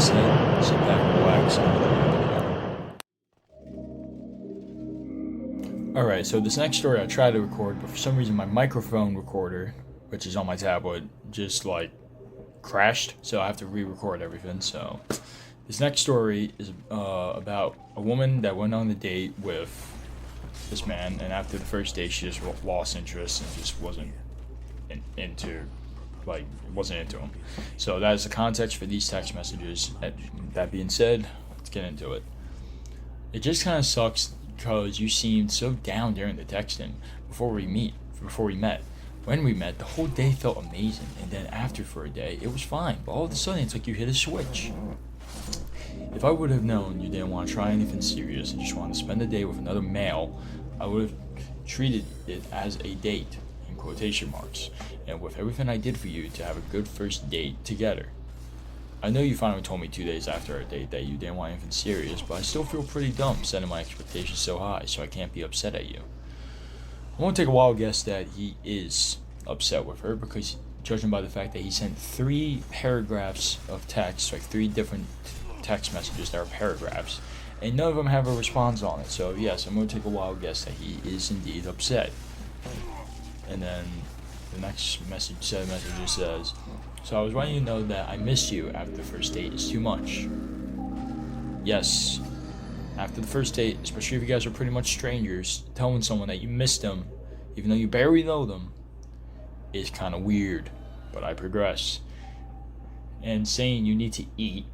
said, sit back, relax, Alright, so this next story I tried to record, but for some reason my microphone recorder, which is on my tablet, just like crashed, so I have to re-record everything. So this next story is about a woman that went on a date with this man, and after the first date, she just lost interest and just wasn't into, like, wasn't into him. So that is the context for these text messages. That being said, let's get into it. It just kind of sucks because you seemed so down during the texting before we met. When we met, the whole day felt amazing, and then after for a day, it was fine. But all of a sudden, it's like you hit a switch. If I would have known you didn't want to try anything serious and just wanted to spend the day with another male, I would have treated it as a date, in quotation marks, and with everything I did for you to have a good first date together. I know you finally told me 2 days after our date that you didn't want anything serious, but I still feel pretty dumb setting my expectations so high, so I can't be upset at you. I won't take a wild guess that he is upset with her, because judging by the fact that he sent 3 paragraphs of text, like 3 different text messages that are paragraphs, and none of them have a response on it. So yes, I'm going to take a wild guess that he is indeed upset. And then the next message, set of messages says, so I was writing you to know that I missed you after the first date is too much. Yes, after the first date, especially if you guys are pretty much strangers, telling someone that you missed them, even though you barely know them, is kind of weird, but I progress. And saying you need to eat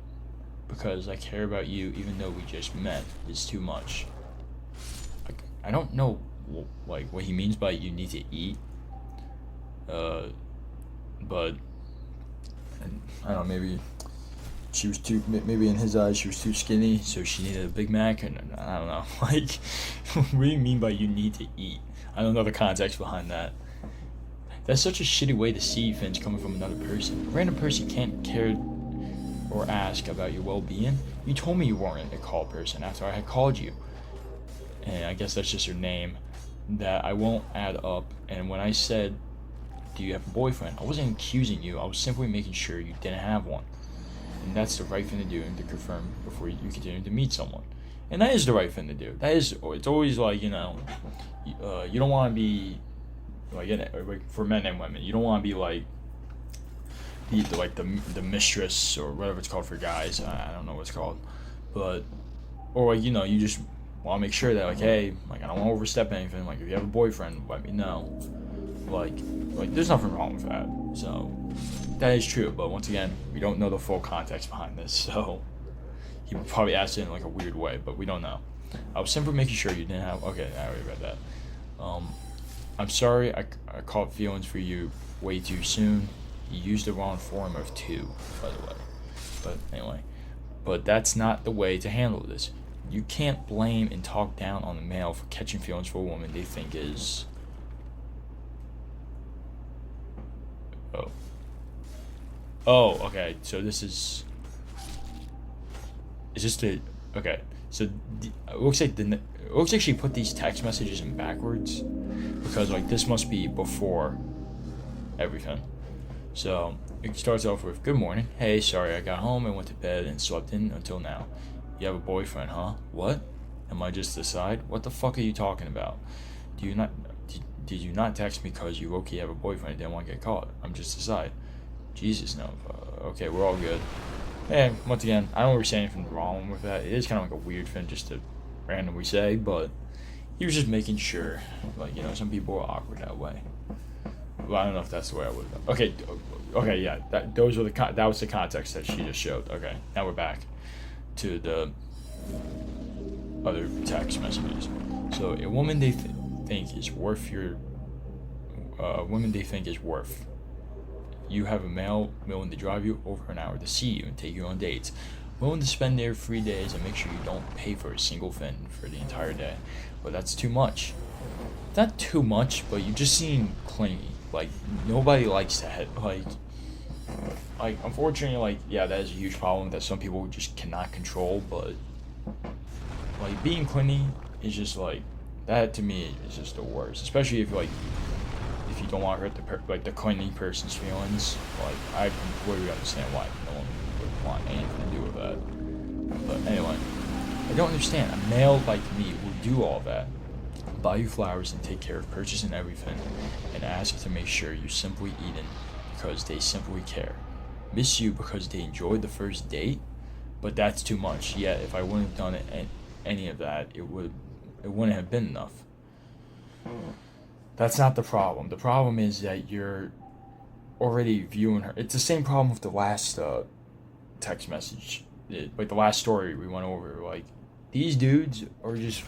because I care about you even though we just met is too much. I don't know like what he means by you need to eat, but I don't know, maybe she was too, maybe in his eyes she was too skinny, so she needed a Big Mac, and I don't know, like, what do you mean by you need to eat? I don't know the context behind that. That's such a shitty way to see things coming from another person. A random person can't care or ask about your well-being. You told me you weren't a call person after I had called you, and I guess that's just her name, that I won't add up. And when I said, do you have a boyfriend, I wasn't accusing you, I was simply making sure you didn't have one. And that's the right thing to do, and to confirm before you continue to meet someone. And that is the right thing to do. That is, it's always like, you know, you don't want to be, like, for men and women, you don't want to be like the mistress or whatever it's called for guys. I don't know what it's called, but, or like, you know, you just want to make sure that, like, hey, like, I don't want to overstep anything. Like, if you have a boyfriend, let me know. Like there's nothing wrong with that. So that is true, but once again, we don't know the full context behind this, so he probably asked it in like a weird way, but we don't know. I was simply making sure you didn't have. Okay, I already read that. I'm sorry I caught feelings for you way too soon. You used the wrong form of two, by the way. But anyway, but that's not the way to handle this. You can't blame and talk down on the male for catching feelings for a woman they think is. Oh, okay. So this is this the okay? So it looks like she put these text messages in backwards, because like this must be before everything. So it starts off with, "Good morning. Hey, sorry I got home and went to bed and slept in until now. You have a boyfriend, huh? What? Am I just the side? What the fuck are you talking about? Do you not? Did you not text me because you low-key have a boyfriend and didn't want to get caught? I'm just the side. Jesus, no. Okay, we're all good." And once again, I don't really say anything wrong with that. It is kind of like a weird thing just to randomly say, but he was just making sure. Like, you know, some people are awkward that way. Well, I don't know if that's the way I would have. Okay, yeah. That was the context that she just showed. Okay, now we're back to the other text messages. So a woman they think is worth your. Women they think is worth. You have a male willing to drive you over an hour to see you and take you on dates, willing to spend there 3 days and make sure you don't pay for a single thing for the entire day. But that's too much. Not too much, but you just seem clingy. Like, nobody likes that. Like unfortunately, like, yeah, that is a huge problem that some people just cannot control. But like, being clingy is just like that, to me, is just the worst. Especially if you don't want to hurt the clingy person's feelings. Like, I completely understand why no one would want anything to do with that. don't understand. A male like me will do all that. Buy you flowers and take care of purchasing everything, and ask to make sure you simply eaten because they simply care. Miss you because they enjoyed the first date, but that's too much. Yet if I wouldn't have done any of that, it wouldn't have been enough. That's not the problem. The problem is that you're already viewing her. It's the same problem with the last text message, like the last story we went over. Like, these dudes are just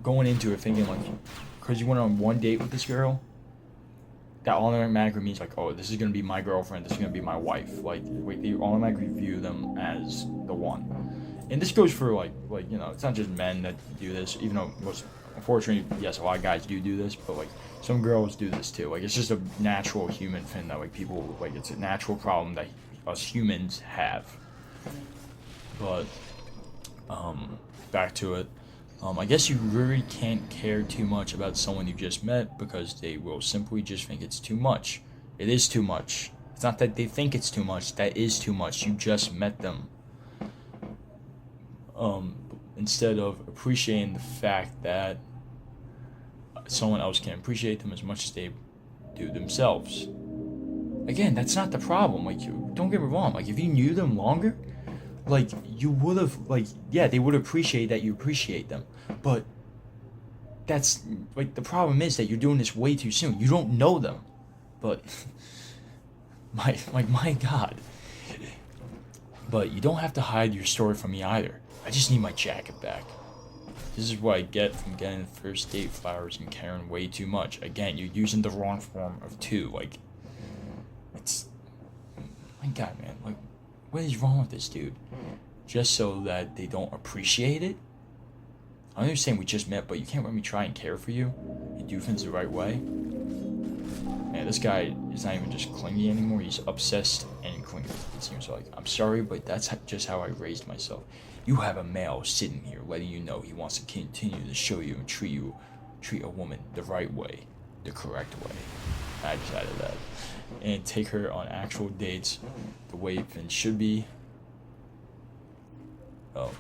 going into it thinking like, because you went on one date with this girl, that automatically means like, oh, this is gonna be my girlfriend, this is gonna be my wife. Like they automatically view them as the one. And this goes for like it's not just men that do this, even though most, unfortunately, yes, a lot of guys do this, but like some girls do this too. Like, it's just a natural human thing that like people, like, it's a natural problem that us humans have. But back to it. I guess you really can't care too much about someone you just met because they will simply just think it's too much. It is too much. It's not that they think it's too much. That is too much. You just met them. Instead of appreciating the fact that someone else can appreciate them as much as they do themselves. Again, that's not the problem. Like, don't get me wrong. Like, if you knew them longer, like, you would have, like, yeah, they would appreciate that you appreciate them. But that's, like, the problem is that you're doing this way too soon. You don't know them. But, my God. But you don't have to hide your story from me either. I just need my jacket back. This is what I get from getting first date flowers and caring way too much. Again, you're using the wrong form of two. Like, it's, my God, man. Like, what is wrong with this dude? Just so that they don't appreciate it? I understand we just met, but you can't let me try and care for you and do things the right way. Man, this guy is not even just clingy anymore. He's obsessed and clingy. It seems like. I'm sorry, but that's just how I raised myself. You have a male sitting here letting you know he wants to continue to show you and treat a woman the right way, the correct way. I just added that. And take her on actual dates the way things should be. Oh,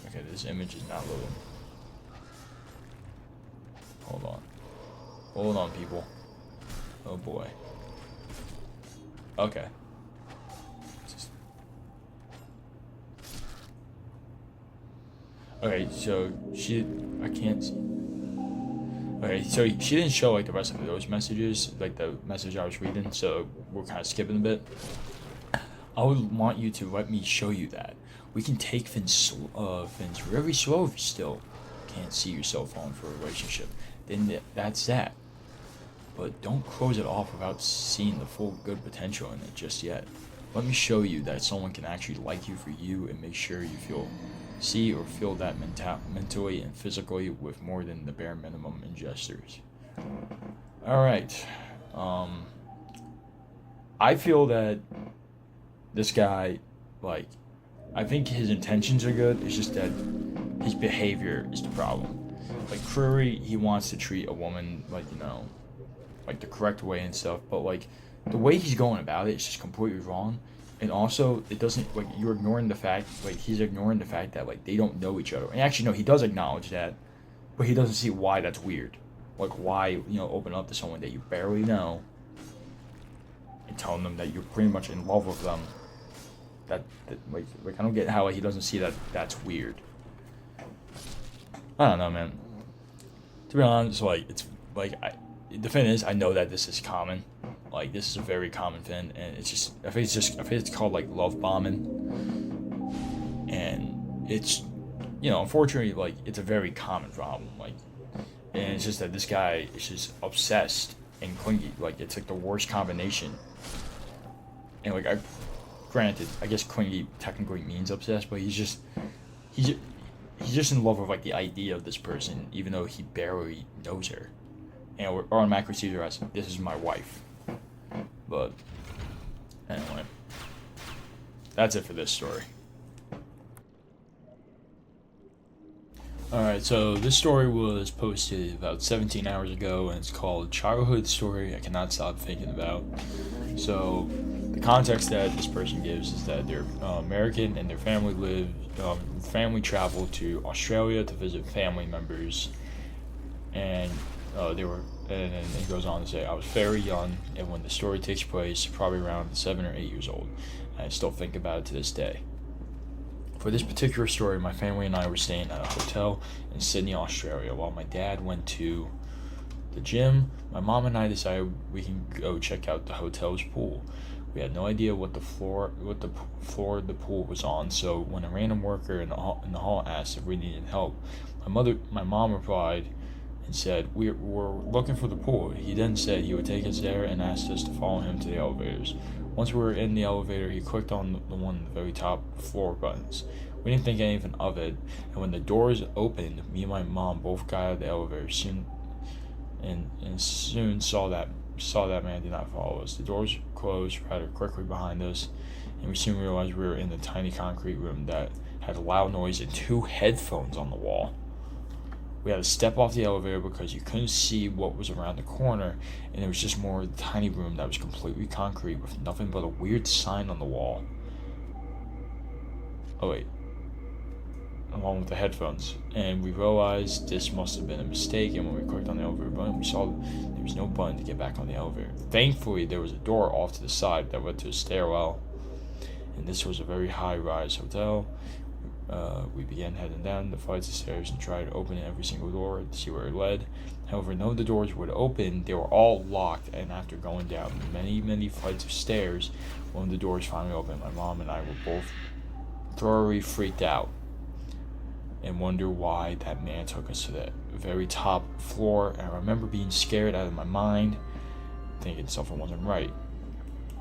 okay, this image is not loading. Hold on, people. Oh boy. Okay. Okay, so I can't see. Okay, so she didn't show like the rest of those messages, like the message I was reading, so we're kind of skipping a bit. I would want you to let me show you that. We can take things very slow if you still can't see yourself on for a relationship. Then that's that. But don't close it off without seeing the full good potential in it just yet. Let me show you that someone can actually like you for you and make sure you see or feel that mentally and physically with more than the bare minimum in gestures. Alright. I feel that this guy, like, I think his intentions are good. It's just that his behavior is the problem. Like, clearly he wants to treat a woman, like, like the correct way and stuff, but like the way he's going about it is just completely wrong. And also, it doesn't, like, you're ignoring the fact, like, he's ignoring the fact that, like, they don't know each other. And actually, no, he does acknowledge that, but he doesn't see why that's weird. Like, why, open up to someone that you barely know and telling them that you're pretty much in love with them. That like, I don't get how, like, he doesn't see that that's weird. I don't know, man. To be honest, like, it's, like, the thing is, I know that this is common. Like, this is a very common thing, and it's just, I think it's called, like, love bombing. And it's, unfortunately, like, it's a very common problem. Like, and it's just that this guy is just obsessed and clingy. Like, it's like the worst combination. And, like, granted, I guess clingy technically means obsessed, but he's just in love with, like, the idea of this person, even though he barely knows her. And we're automatically sees her as, this is my wife. But anyway, that's it for this story. Alright, so this story was posted about 17 hours ago, and it's called Childhood Story I Cannot Stop Thinking About. So, the The context that this person gives is that they're American and their family traveled to Australia to visit family members, and they were. And then it goes on to say, I was very young, and when the story takes place, probably around 7 or 8 years old. And I still think about it to this day. For this particular story, my family and I were staying at a hotel in Sydney, Australia, while my dad went to the gym. My mom and I decided we can go check out the hotel's pool. We had no idea what the floor of the pool was on, so when a random worker in the hall asked if we needed help, my mom replied and said, we're looking for the pool. He then said he would take us there and asked us to follow him to the elevators. Once we were in the elevator, he clicked on the one at the very top floor buttons. We didn't think anything of it, and when the doors opened, me and my mom both got out of the elevator soon saw that man did not follow us. The doors closed rather quickly behind us, and we soon realized we were in a tiny concrete room that had a loud noise and 2 headphones on the wall. We had to step off the elevator because you couldn't see what was around the corner, and it was just more of a tiny room that was completely concrete with nothing but a weird sign on the wall. Oh wait. Along with the headphones. And we realized this must have been a mistake, and when we clicked on the elevator button, we saw there was no button to get back on the elevator. Thankfully, there was a door off to the side that went to a stairwell, and this was a very high-rise hotel. We began heading down the flights of stairs and tried to open every single door to see where it led. However, none of the doors would open. They were all locked, and after going down many flights of stairs, one of the doors finally opened. My mom and I were both thoroughly freaked out and wonder why that man took us to the very top floor. And I remember being scared out of my mind, thinking something wasn't right.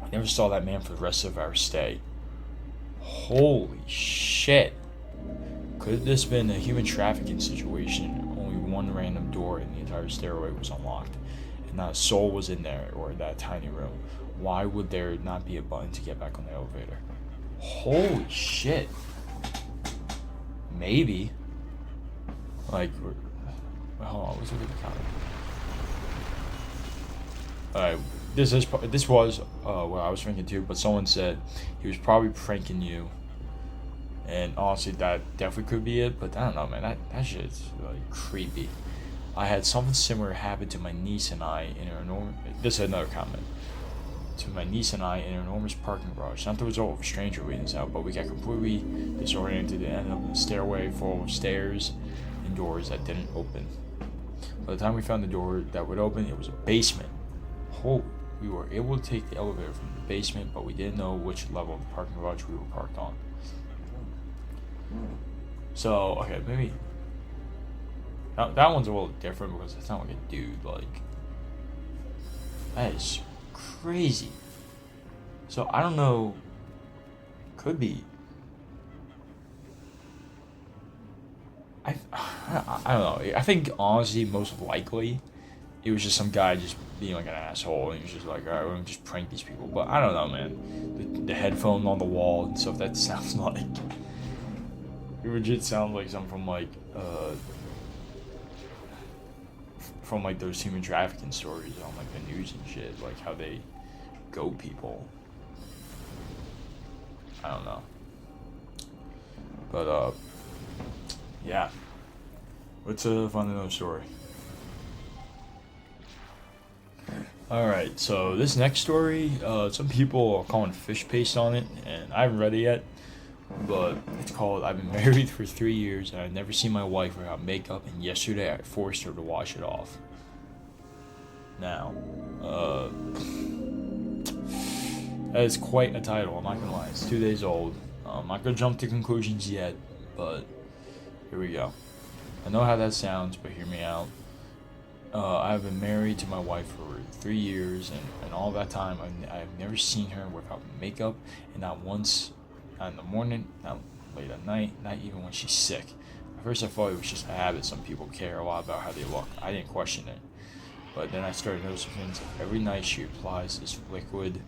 I never saw that man for the rest of our stay. Holy shit. Could this have been a human trafficking situation? Only one random door in the entire stairway was unlocked, and not a soul was in there or that tiny room. Why would there not be a button to get back on the elevator? Holy shit. Maybe. Like, hold on, let's look at the comment. Alright, this was what I was thinking too, but someone said he was probably pranking you. And honestly, that definitely could be it, but I don't know, man. That shit's like creepy. I had something similar happen to my niece and I in her enormous. This is another comment. To my niece and I in an enormous parking garage. Not the result of a stranger leading us out, but we got completely disoriented and ended up in a stairway full of stairs and doors that didn't open. By the time we found the door that would open, it was a basement. We were able to take the elevator from the basement, but we didn't know which level of the parking garage we were parked on. So, okay, maybe that one's a little different because it's not like a dude. Like, that is crazy. So I don't know. Could be. I don't know. I think honestly, most likely, it was just some guy just being like an asshole, and he was just like, all right, we're gonna just prank these people. But I don't know, man. The headphone on the wall and stuff. That sounds like. It legit sounds like something from like those human trafficking stories on like the news and shit, like how they go people. I don't know. But yeah. Let's find another story. Alright, so this next story, some people are calling fish paste on it, and I haven't read it yet. But it's called I've been married for 3 years and I've never seen my wife without makeup, and yesterday I forced her to wash it off. Now, that is quite a title, I'm not gonna lie. It's 2 days old. I'm not gonna jump to conclusions yet, but here we go. I know how that sounds, but hear me out. I've been married to my wife for 3 years, and all that time I've never seen her without makeup, and not once. Not in the morning, not late at night, not even when she's sick. At first I thought it was just a habit. Some people care a lot about how they look. I didn't question it. But then I started noticing things. Every night she applies this liquid.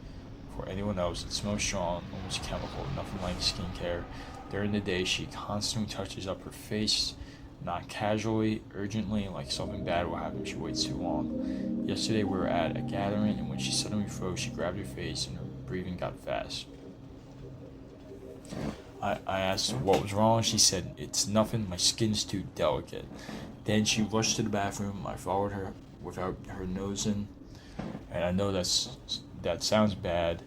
For anyone else, it smells strong, almost chemical, nothing like skincare. During the day, she constantly touches up her face, not casually, urgently, like something bad will happen if she waits too long. Yesterday we were at a gathering, and when she suddenly froze, she grabbed her face and her breathing got fast. I asked what was wrong. She said, "It's nothing, my skin's too delicate." Then she rushed to the bathroom. I followed her without her nosing. And I know that sounds bad,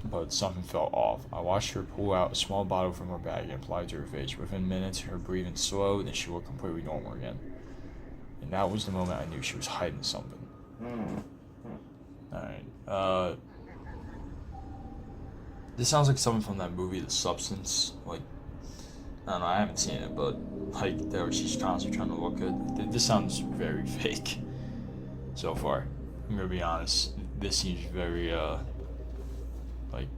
but something felt off. I watched her pull out a small bottle from her bag and apply it to her face. Within minutes, her breathing slowed and she looked completely normal again. And that was the moment I knew she was hiding something. Alright, this sounds like something from that movie, The Substance. Like, I don't know, I haven't seen it, but like, there she's constantly trying to look good. This sounds very fake so far. I'm gonna be honest. This seems very, like,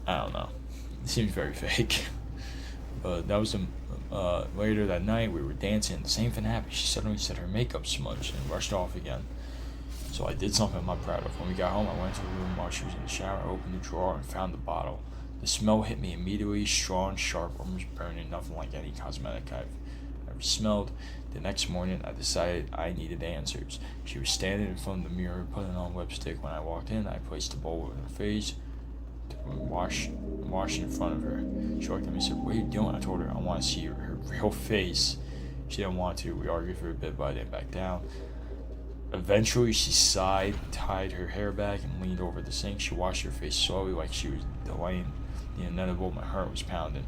I don't know. It seems very fake. But that was later that night, we were dancing. The same thing happened. She suddenly said her makeup smudged and rushed off again. So I did something I'm not proud of. When we got home, I went to the room while she was in the shower, opened the drawer, and found the bottle. The smell hit me immediately, strong, sharp, almost burning, nothing like any cosmetic I've ever smelled. The next morning, I decided I needed answers. She was standing in front of the mirror, putting on lipstick. When I walked in, I placed the bowl in her face to wash in front of her. She looked at me and said, "What are you doing?" I told her, "I want to see her real face." She didn't want to. We argued for a bit, but I didn't back down. Eventually, she sighed, tied her hair back, and leaned over the sink. She washed her face slowly, like she was delaying the inevitable. My heart was pounding.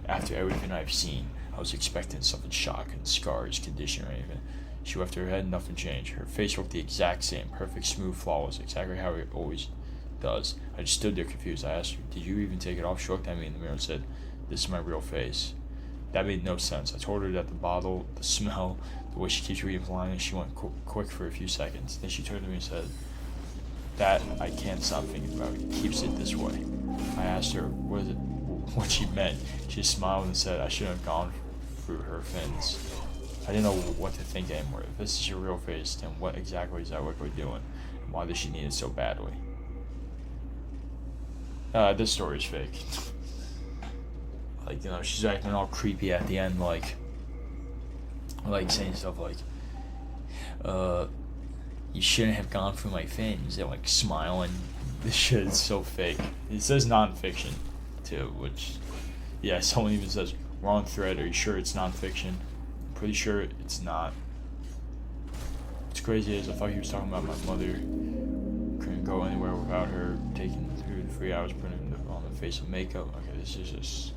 After everything I've seen, I was expecting something shocking, scars, condition, or anything. She lifted her head, nothing changed. Her face looked the exact same, perfect, smooth, flawless, exactly how it always does. I just stood there confused. I asked her, "Did you even take it off?" She looked at me in the mirror and said, "This is my real face." That made no sense. I told her that the bottle, the smell, the way she keeps re-applying it, she went quick for a few seconds. Then she turned to me and said, "That I can't stop thinking about. It keeps it this way." I asked her what she meant. She smiled and said I shouldn't have gone through her fins. I didn't know what to think anymore. If this is your real face, then what exactly is that liquid doing? And why does she need it so badly? This story is fake. Like, you know, she's acting all creepy at the end, like saying stuff like, "You shouldn't have gone through my fins," and like smiling. This shit is so fake. It says nonfiction too, which, yeah, someone even says, "Wrong thread, are you sure it's nonfiction?" I'm pretty sure it's not. What's crazy is I thought he was talking about my mother couldn't go anywhere without her taking 2 to 3 hours putting on the face of makeup. Okay, this is just.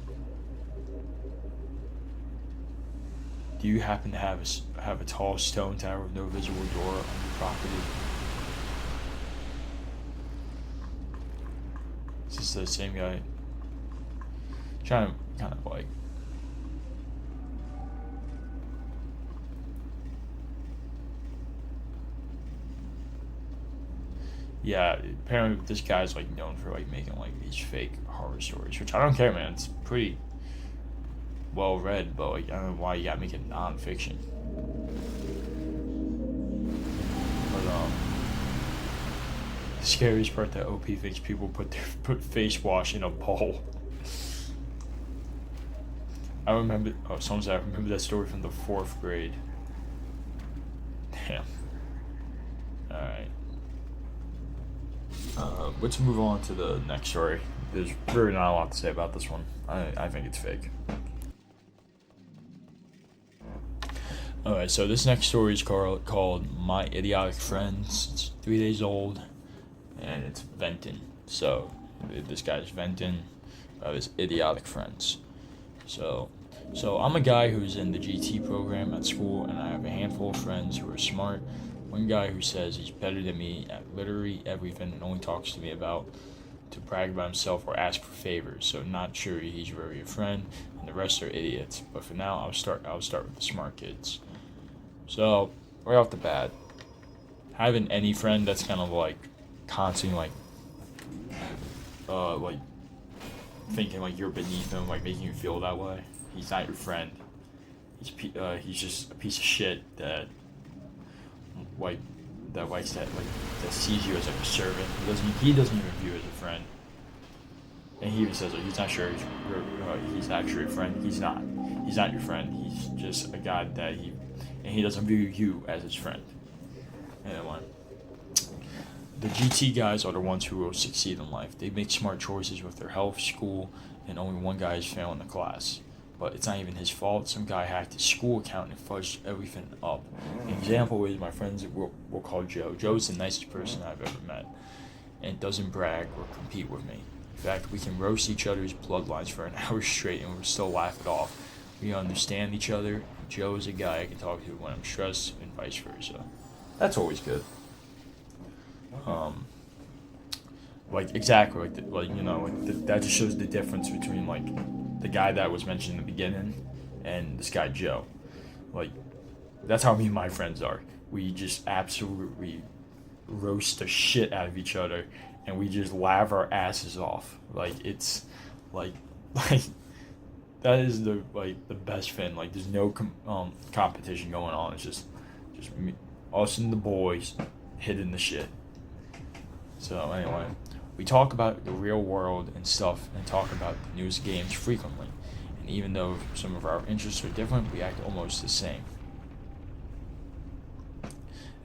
Do you happen to have a tall stone tower with no visible door on your property? Is this the same guy? Trying to kind of like. Yeah, apparently this guy's like known for like making like these fake horror stories, which I don't care, man. It's pretty well read, but like, I don't know why you gotta make it non-fiction. But the scariest part that OP thinks people put face wash in a bowl. I remember. Oh, someone said I remember that story from the 4th grade. Damn. All right. Let's move on to the next story. There's really not a lot to say about this one. I think it's fake. Alright, so this next story is called My Idiotic Friends. It's 3 days old, and it's venting. So, this guy's venting about his idiotic friends. So I'm a guy who's in the GT program at school, and I have a handful of friends who are smart. One guy who says he's better than me at literally everything and only talks to me about to brag about himself or ask for favors. So not sure he's really a friend, and the rest are idiots. But for now, I'll start with the smart kids. So right off the bat, having any friend that's kind of like constantly like thinking like you're beneath him, like making you feel that way. He's not your friend. He's just a piece of shit that likes that sees you as like a servant. He doesn't even view you as a friend. And he even says like he's not sure he's actually a friend. He's not your friend. He's just a guy that he doesn't view you as his friend. Anyway, the GT guys are the ones who will succeed in life. They make smart choices with their health, school, and only one guy is failing the class. But it's not even his fault. Some guy hacked his school account and fudged everything up. An example is my friends we'll call Joe. Joe's the nicest person I've ever met and doesn't brag or compete with me. In fact, we can roast each other's bloodlines for an hour straight and we'll still laugh it off. We understand each other. Joe is a guy I can talk to when I'm stressed and vice versa. That's always good. Like exactly, that just shows the difference between like the guy that was mentioned in the beginning and this guy Joe. Like that's how me and my friends are. We just absolutely roast the shit out of each other, and we just laugh our asses off. Like it's like that is the best thing. Like there's no competition going on. It's just me, us and the boys hitting the shit. So anyway, we talk about the real world and stuff and talk about the newest games frequently. And even though some of our interests are different, we act almost the same.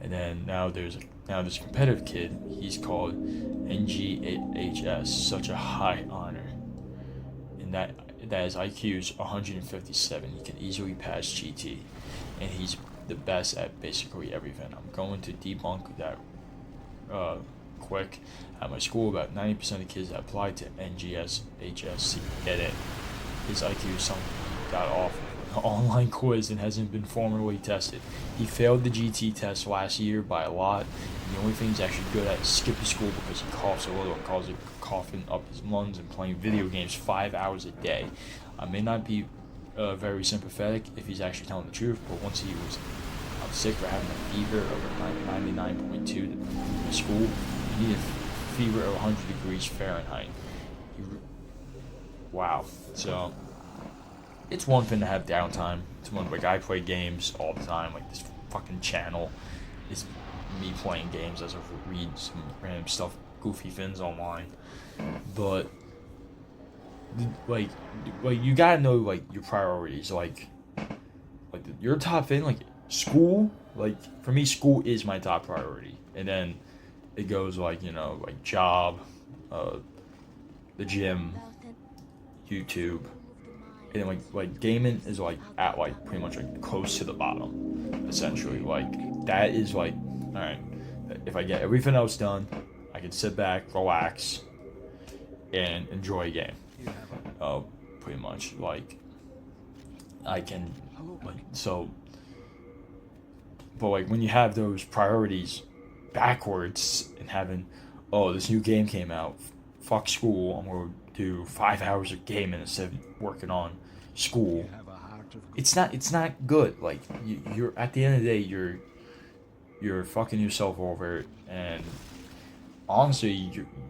And then now there's this competitive kid. He's called NGHS, such a high honor. And that his IQ is 157. He can easily pass GT. And he's the best at basically everything. I'm going to debunk that quick. At my school, about 90% of the kids that applied to NGSHS get in. His IQ is something he got off an online quiz and hasn't been formally tested. He failed the GT test last year by a lot. And the only thing he's actually good at is skipping school because he coughs a little and causes coughing up his lungs and playing video games 5 hours a day. I may not be very sympathetic if he's actually telling the truth, but once he was sick for having a fever of 99.2 in school, he needed a fever of 100 degrees Fahrenheit. Wow. So it's one thing to have downtime. It's one like I play games all the time. Like this fucking channel is me playing games as I read some random stuff, goofy things online. But like you gotta know like your priorities. Like your top thing, like school. Like for me, school is my top priority, and then it goes like job, the gym, YouTube, and then like gaming is like at like pretty much like close to the bottom, essentially. Like that is like, all right, if I get everything else done, I can sit back, relax, and enjoy a game. Pretty much like I can like so. But like when you have those priorities backwards and having, oh, this new game came out, fuck school, I'm gonna do 5 hours of gaming instead of working on school. It's not good. Like you're at the end of the day, you're fucking yourself over, and honestly,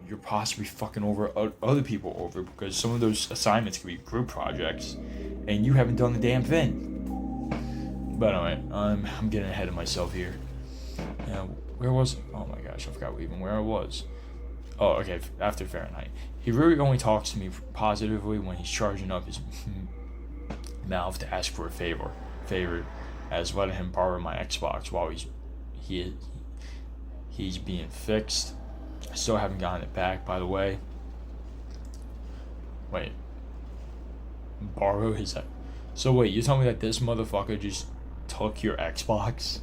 you're possibly fucking over other people over because some of those assignments can be group projects, and you haven't done the damn thing. But anyway, I'm getting ahead of myself here. Where was? Oh my gosh, I forgot even where I was. Oh, okay. After Fahrenheit, he really only talks to me positively when he's charging up his mouth to ask for a favor, as letting him borrow my Xbox while he's being fixed. I still haven't gotten it back, by the way. Wait, borrow his. So wait, you tell me that this motherfucker just took your Xbox?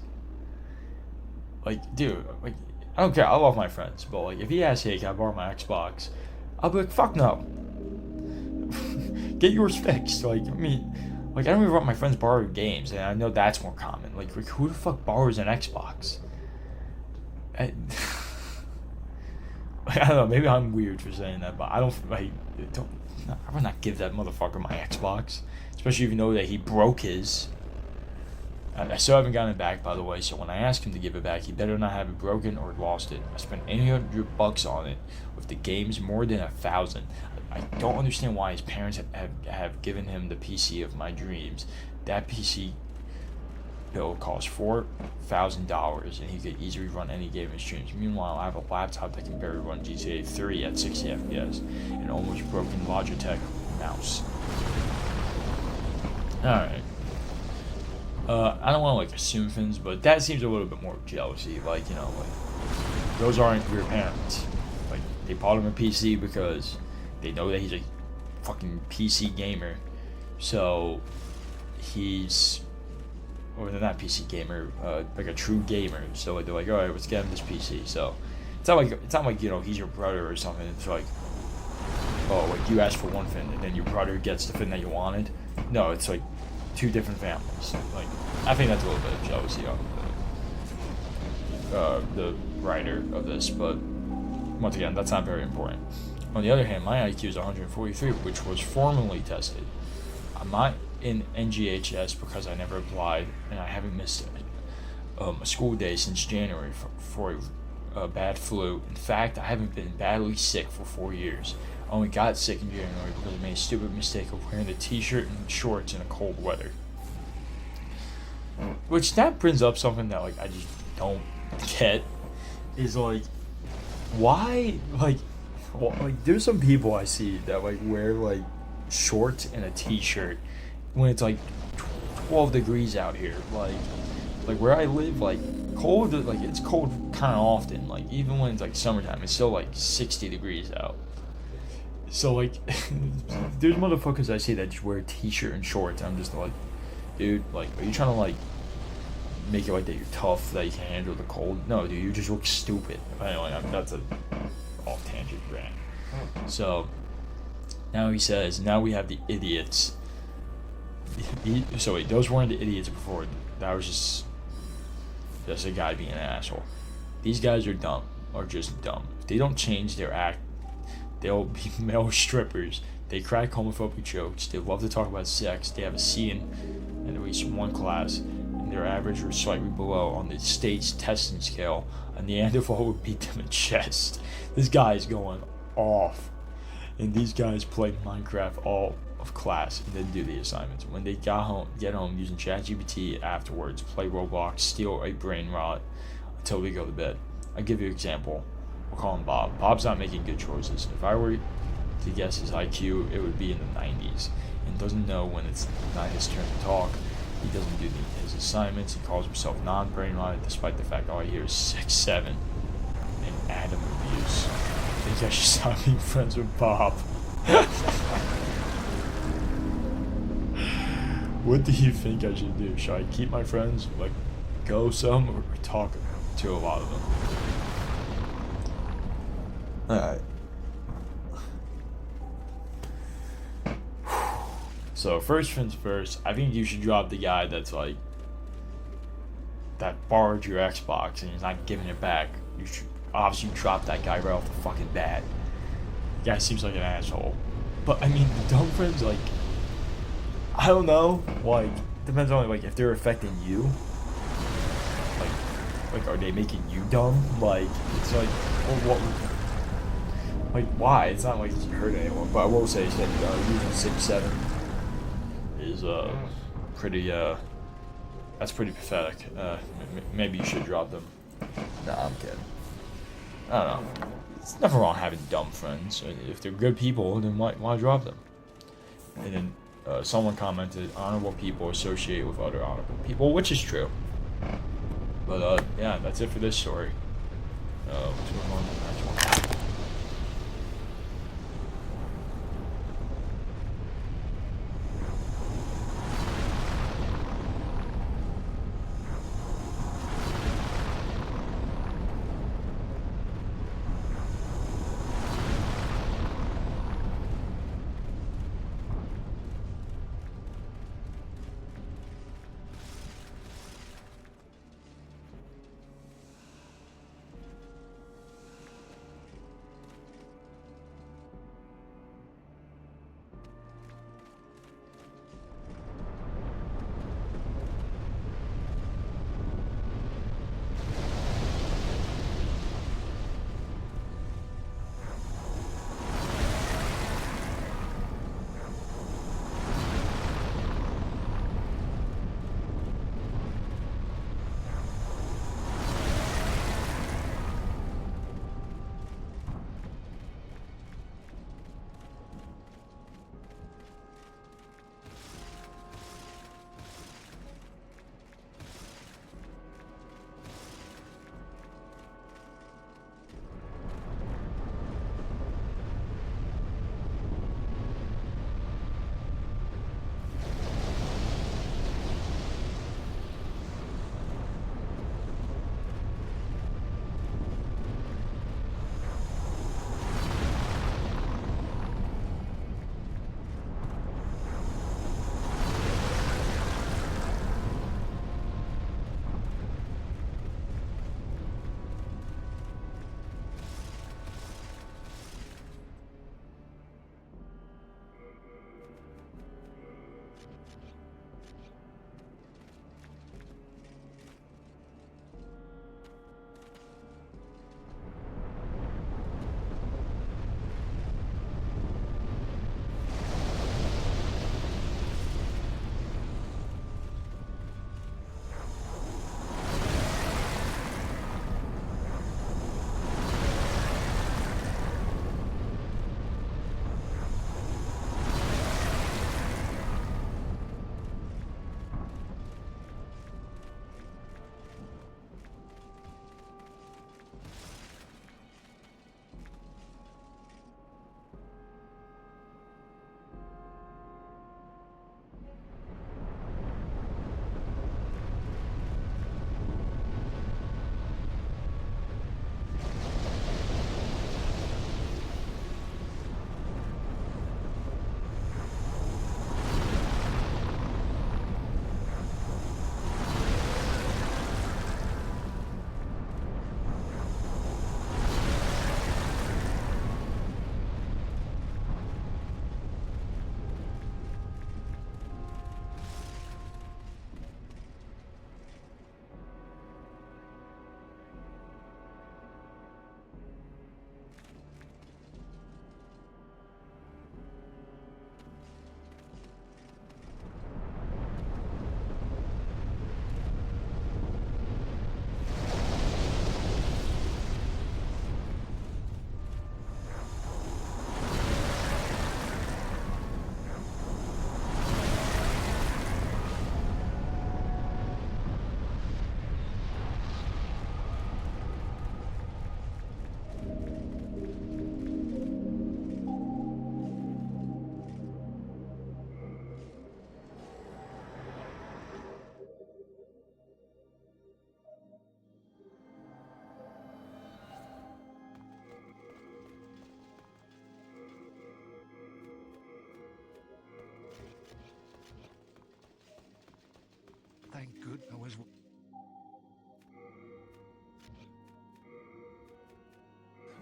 Like, dude, like, I don't care. I love my friends, but like, if he asks, "Hey, can I borrow my Xbox?" I'll be like, "Fuck no." Get yours fixed. Like, I mean, like, I don't even let my friends borrow games, and I know that's more common. Like who the fuck borrows an Xbox? I don't know. Maybe I'm weird for saying that, but I would not give that motherfucker my Xbox, especially if you know that he broke his. I still haven't gotten it back, by the way, so when I ask him to give it back, he better not have it broken or lost it. I spent $800 on it, with the games more than 1,000. I don't understand why his parents have given him the PC of my dreams. That PC bill cost $4,000, and he could easily run any game in streams. Meanwhile, I have a laptop that can barely run GTA 3 at 60 FPS, and almost broken Logitech mouse. Alright. I don't want to like assume things, but that seems a little bit more jealousy. Like, those aren't your parents. Like, they bought him a PC because they know that he's a fucking PC gamer. So he's, or they're not PC gamer, like a true gamer. So like, they're like, all right, let's get him this PC. So it's not like you know he's your brother or something. It's like, oh, like you asked for one fin and then your brother gets the fin that you wanted. No, it's like two different families. Like, I think that's a little bit of jealousy on the writer of this, but once again, that's not very important. On the other hand, my IQ is 143, which was formally tested. I'm not in NGHS because I never applied, and I haven't missed a school day since January for a bad flu. In fact, I haven't been badly sick for 4 years. I only got sick in January because I made a stupid mistake of wearing a t-shirt and shorts in a cold weather. Which that brings up something that like I just don't get, is like, why like there's some people I see that like wear like shorts and a t-shirt when it's like 12 degrees out here. Like where I live, like cold, like it's cold kind of often. Like even when it's like summertime, it's still like 60 degrees out. So like there's motherfuckers I see that just wear a t-shirt and shorts, and I'm just like, dude, like, are you trying to like make it like that you're tough, that you can handle the cold? No, dude, you just look stupid. Anyway, that's a off tangent rant. So now he says, now we have the idiots. So wait, those weren't the idiots before. That was just a guy being an asshole. These guys are dumb, or just dumb. If they don't change their act, they'll be male strippers. They crack homophobic jokes. They love to talk about sex. They have a C in at least one class, and their average was slightly below on the state's testing scale. A Neanderthal would beat them in chest. This guy is going off, and these guys play Minecraft all of class and then do the assignments. When they get home using ChatGPT afterwards, play Roblox, steal a brain rot until we go to bed. I'll give you an example. We'll call him Bob. Bob's not making good choices. If I were to guess his IQ, it would be in the 90s, and doesn't know when it's not his turn to talk. He doesn't do his assignments. He calls himself non-brain rotted, despite the fact all I hear is 6'7" and Adam abuse. I think I should stop being friends with Bob. What do you think I should do? Should I keep my friends, like, go some, or talk to a lot of them? Alright. So, first things first, I think you should drop the guy that's like, that borrowed your Xbox and he's not giving it back. You should obviously drop that guy right off the fucking bat. The guy seems like an asshole. But, I mean, the dumb friends, like, I don't know, like, depends on, like, if they're affecting you. Like, are they making you dumb? Like, it's like, well, what, like, why? It's not like it's hurt anyone, but I will say that using 6'7" is, pretty, that's pretty pathetic. Maybe you should drop them. Nah, I'm kidding. I don't know. It's nothing wrong having dumb friends. If they're good people, then why drop them? And then, someone commented, honorable people associate with other honorable people, which is true. But, yeah, that's it for this story. Let's move on to the next one. Thank good. I was.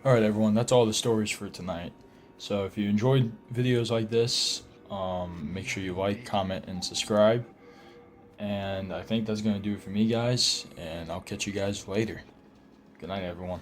Alright everyone, that's all the stories for tonight. So if you enjoyed videos like this, make sure you like, comment, and subscribe. And I think that's going to do it for me, guys. And I'll catch you guys later. Good night, everyone.